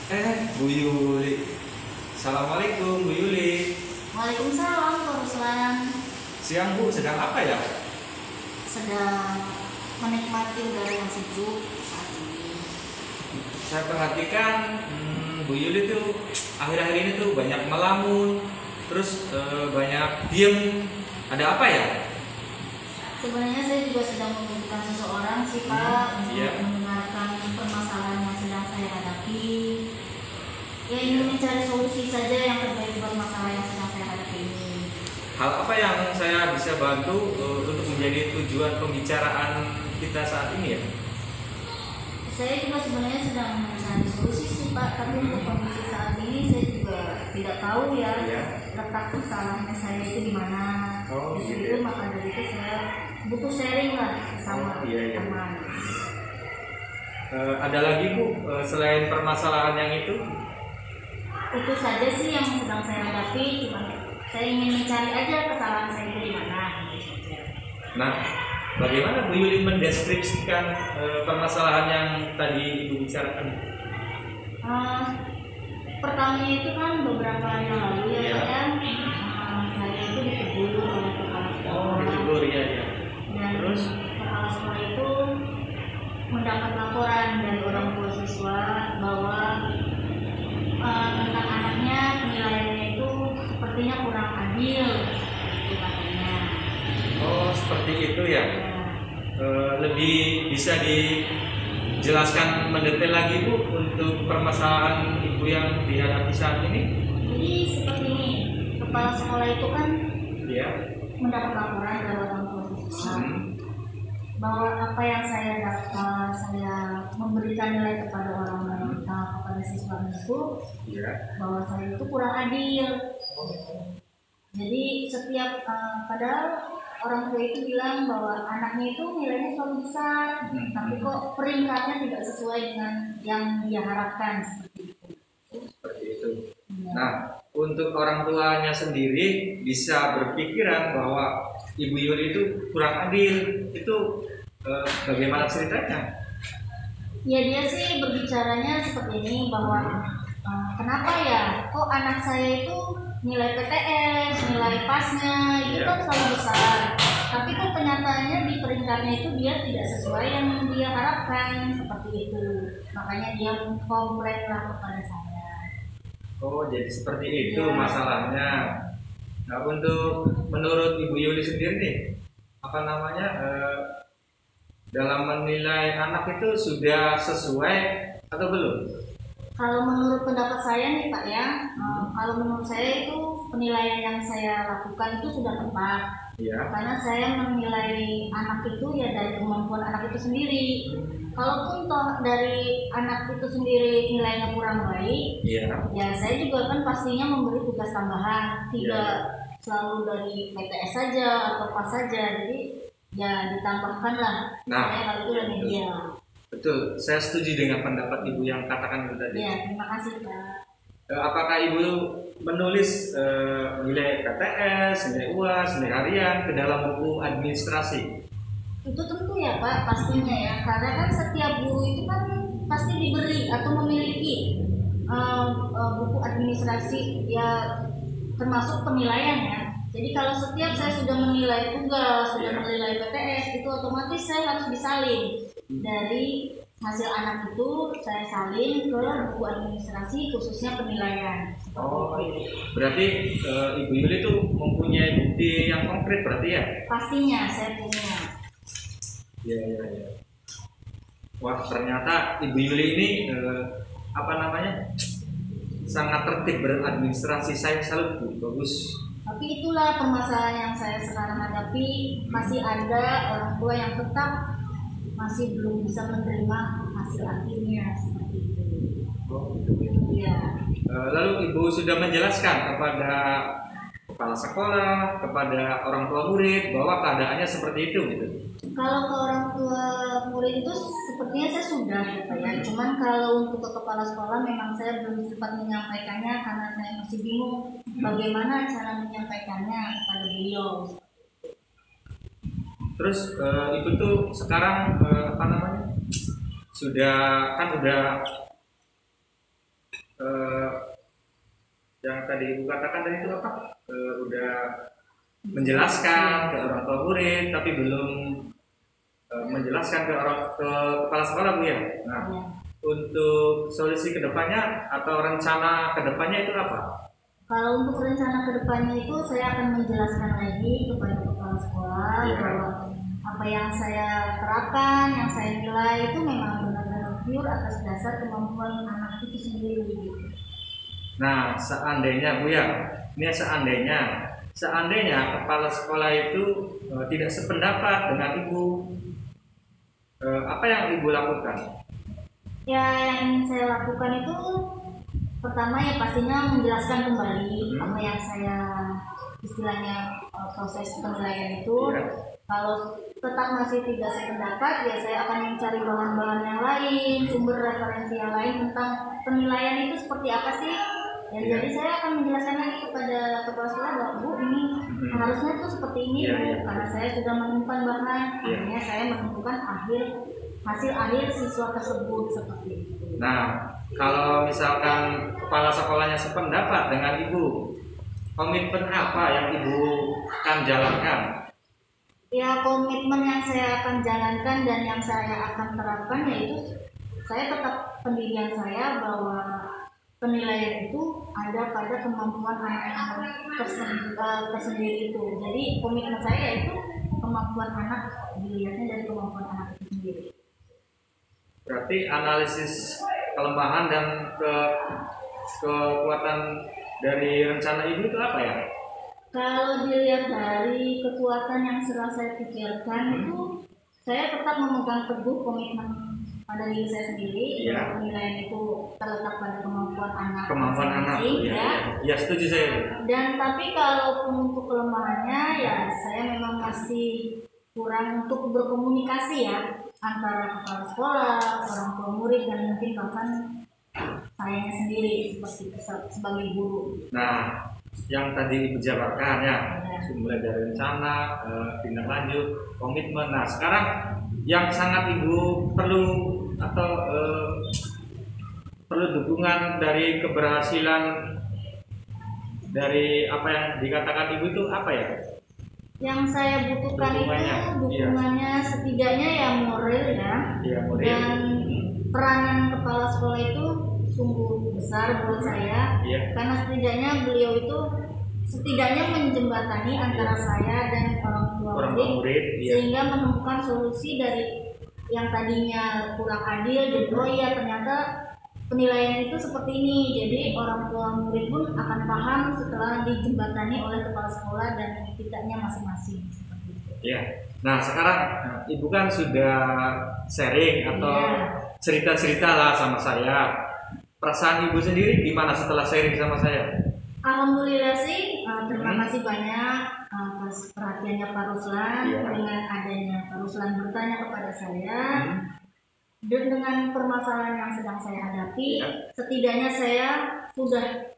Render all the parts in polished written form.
Bu Yuli. Assalamualaikum Bu Yuli. Waalaikumsalam, Pak Ruslan. Siang Bu, sedang apa ya? Sedang menikmati udara yang sejuk saat ini. Saya perhatikan Bu Yuli tuh akhir-akhir ini tuh banyak melamun, terus banyak diem. Ada apa ya? Sebenarnya saya juga sedang membutuhkan seseorang sih Pak untuk Iya. mendengarkan permasalahan yang sedang saya hadapi. Ya ingin mencari solusi saja yang terbaik buat masalah yang sedang saya hadapi ini. Hal apa yang saya bisa bantu untuk menjadi tujuan pembicaraan kita saat ini ya? Saya juga sebenarnya sedang mencari solusi sih Pak, tapi untuk kondisi saat ini saya juga tidak tahu ya Iya. letak kesalahannya saya itu di mana. Oh, Di gitu situ ya. maka dari itu saya butuh sharing lah sama Oh, iya, iya. teman. Ada lagi Bu selain permasalahan yang itu? Itu saja sih yang sedang saya hadapi, cuma saya ingin mencari aja kesalahan saya itu di mana. Nah, bagaimana Bu Yuli mendeskripsikan permasalahan yang tadi Ibu bicarakan? Eh, Pertamanya itu kan beberapa hari yang lalu ya Iya. Pak ya, saya itu ditegur oleh kepala sekolah. Ditegur ya, ya. Dan Terus? kepala sekolah itu mendapat laporan dari orang tua siswa bahwa tentang anaknya penilaiannya itu sepertinya kurang adil, itu katanya. Oh, seperti itu ya. Nah, Lebih bisa dijelaskan mendetail lagi Bu untuk permasalahan Ibu yang dihadapi saat ini? jadi seperti ini, kepala sekolah itu kan Ya. mendapat laporan dari orang tua siswa bahwa apa yang saya dapat, saya memberikan nilai kepada orang kepada siswa itu Ya. bahwa saya itu kurang adil. Jadi setiap padahal orang tua itu bilang bahwa anaknya itu nilainya selalu besar, tapi kok peringkatnya tidak sesuai dengan yang dia harapkan seperti itu. Seperti itu. Ya. Nah, untuk orang tuanya sendiri bisa berpikiran bahwa Ibu Yuli itu kurang adil. Itu bagaimana ceritanya? Ya dia sih berbicaranya seperti ini bahwa kenapa ya kok anak saya itu nilai PTS, nilai pasnya itu kan selalu besar, tapi kok kenyataannya di peringkatnya itu dia tidak sesuai yang dia harapkan seperti itu. Makanya dia komplain lah kepada saya. Oh, jadi seperti itu Ya. masalahnya. Nah, untuk menurut Ibu Yuli sendiri nih, apa namanya dalam menilai anak itu sudah sesuai atau belum? Kalau menurut pendapat saya nih Pak ya, kalau menurut saya itu penilaian yang saya lakukan itu sudah tepat. Ya. Karena saya menilai anak itu ya dari kemampuan anak itu sendiri. Kalaupun toh dari anak itu sendiri nilainya kurang baik, Iya. ya saya juga kan pastinya memberi tugas tambahan, tidak Iya. selalu dari PTS saja atau pas saja. Jadi ya ditambahkan lah. Nah, Saya kalau itu dari dia. betul. Saya setuju dengan pendapat Ibu yang katakan itu tadi. Ya terima kasih Pak. Apakah Ibu menulis nilai PTS, nilai UAS, nilai harian ke dalam buku administrasi? Itu tentu ya Pak, pastinya ya. Karena kan setiap guru itu kan pasti diberi atau memiliki buku administrasi ya, termasuk penilaian ya. Jadi kalau setiap saya sudah menilai tugas, sudah menilai PTS, itu otomatis saya harus disalin dari hasil anak itu, saya salin ke buku administrasi khususnya penilaian. Oh, berarti Ibu Yuli itu mempunyai bukti yang konkret berarti ya? Pastinya saya punya. Iya, iya, iya. Wah, ternyata Ibu Yuli ini apa namanya sangat tertib beradministrasi. Saya salut Bu, bagus. Tapi itulah permasalahan yang saya sekarang hadapi, masih ada orang tua yang tetap masih belum bisa menerima hasil akhirnya seperti itu. Oh, gitu. Iya. Lalu Ibu sudah menjelaskan kepada kepala sekolah, kepada orang tua murid bahwa keadaannya seperti itu gitu. Kalau ke orang tua murid itu sepertinya saya sudah ya Pak ya. Cuman kalau untuk ke kepala sekolah memang saya belum sempat menyampaikannya karena saya masih bingung bagaimana cara menyampaikannya kepada beliau. Terus Ibu tuh sekarang apa namanya sudah eh, yang tadi Ibu katakan tadi itu apa? Udah menjelaskan ke orang tua murid, tapi belum menjelaskan ke kepala sekolah, Bu ya. Nah, Ya. untuk solusi kedepannya atau rencana kedepannya itu apa? Kalau untuk rencana kedepannya itu saya akan menjelaskan lagi kepada kepala sekolah Iya. bahwa apa yang saya terapkan, yang saya nilai itu memang benar-benar pure atas dasar kemampuan anak itu sendiri. Nah, seandainya Bu ya, ini seandainya kepala sekolah itu tidak sependapat dengan Ibu, apa yang Ibu lakukan? Ya, yang ingin saya lakukan itu pertama ya pastinya menjelaskan kembali apa yang saya istilahnya proses penilaian itu. Iya. Kalau tetap masih tidak sependapat ya saya akan mencari bahan-bahan yang lain, sumber referensi yang lain tentang penilaian itu seperti apa sih. Dan Iya. jadi saya akan menjelaskan lagi kepada kepala sekolah bahwa Bu ini harusnya tuh seperti ini Iya, Bu, iya. karena saya sudah menemukan bahan, Iya. akhirnya saya menemukan hasil akhir siswa tersebut seperti itu. Nah, kalau misalkan kepala sekolahnya sependapat dengan Ibu, komitmen apa yang Ibu akan jalankan? Ya, komitmen yang saya akan jalankan dan yang saya akan terapkan yaitu saya tetap pendirian saya bahwa penilaian itu ada pada kemampuan anak-anak tersendiri itu. Jadi komitmen saya yaitu kemampuan anak dilihatnya dari kemampuan anak itu sendiri. Berarti analisis kelemahan dan kekuatan dari rencana Ibu itu apa ya? Kalau dilihat dari kekuatan yang sedang saya pikirkan itu saya tetap memegang teguh komitmen pada diri saya sendiri. Iya. Bahwa penilaian itu terletak pada kemampuan anak. Kemampuan anak. masing-masing, Ya, ya. ya, setuju saya. Dan tapi kalaupun untuk kelemahannya ya saya memang masih kurang untuk berkomunikasi ya antara kepala sekolah, orang tua murid dan mungkin bahkan sayanya sendiri sebagai guru. Nah, yang tadi Ibu jabarkan ya, mulai dari rencana, tindak lanjut, komitmen. Nah, sekarang yang sangat Ibu perlu atau perlu dukungan dari keberhasilan dari apa yang dikatakan Ibu itu apa ya? Yang saya butuhkan Dukungannya, itu dukungannya setidaknya ya moral ya. Iya, moral. Dan peranan kepala sekolah itu sungguh besar buat saya. Iya. Karena setidaknya beliau itu setidaknya menjembatani antara saya dan orang tua Orang tua murid, iya. sehingga menemukan solusi dari yang tadinya kurang adil. Jadi oh iya ternyata penilaian itu seperti ini. Jadi orang tua murid pun akan paham setelah dijembatani oleh kepala sekolah dan tidaknya masing-masing seperti itu. Iya. Nah, sekarang Ibu kan sudah sharing atau Iya. cerita-cerita lah sama saya. Perasaan Ibu sendiri gimana setelah sharing sama saya? Alhamdulillah sih, terima kasih banyak atas perhatiannya Pak Ruslan. Iya. Dengan adanya Pak Ruslan bertanya kepada saya dan dengan permasalahan yang sedang saya hadapi, Iya. setidaknya saya sudah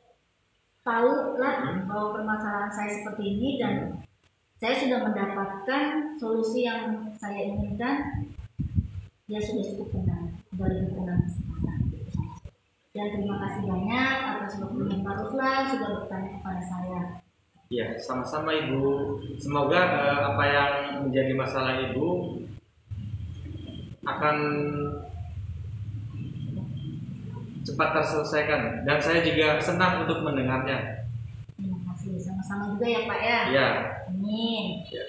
tahu lah bahwa permasalahan saya seperti ini dan saya sudah mendapatkan solusi yang saya inginkan. Ya sudah cukup benar dari dukungan kesempatan. Dan terima kasih banyak atas waktunya Pak Ruslan sudah bertanya kepada saya. Ya, sama-sama Ibu. Semoga apa yang menjadi masalah Ibu akan cepat terselesaikan. Dan saya juga senang untuk mendengarnya. Terima kasih sama-sama juga ya Pak ya. Ya. Amin. Ya.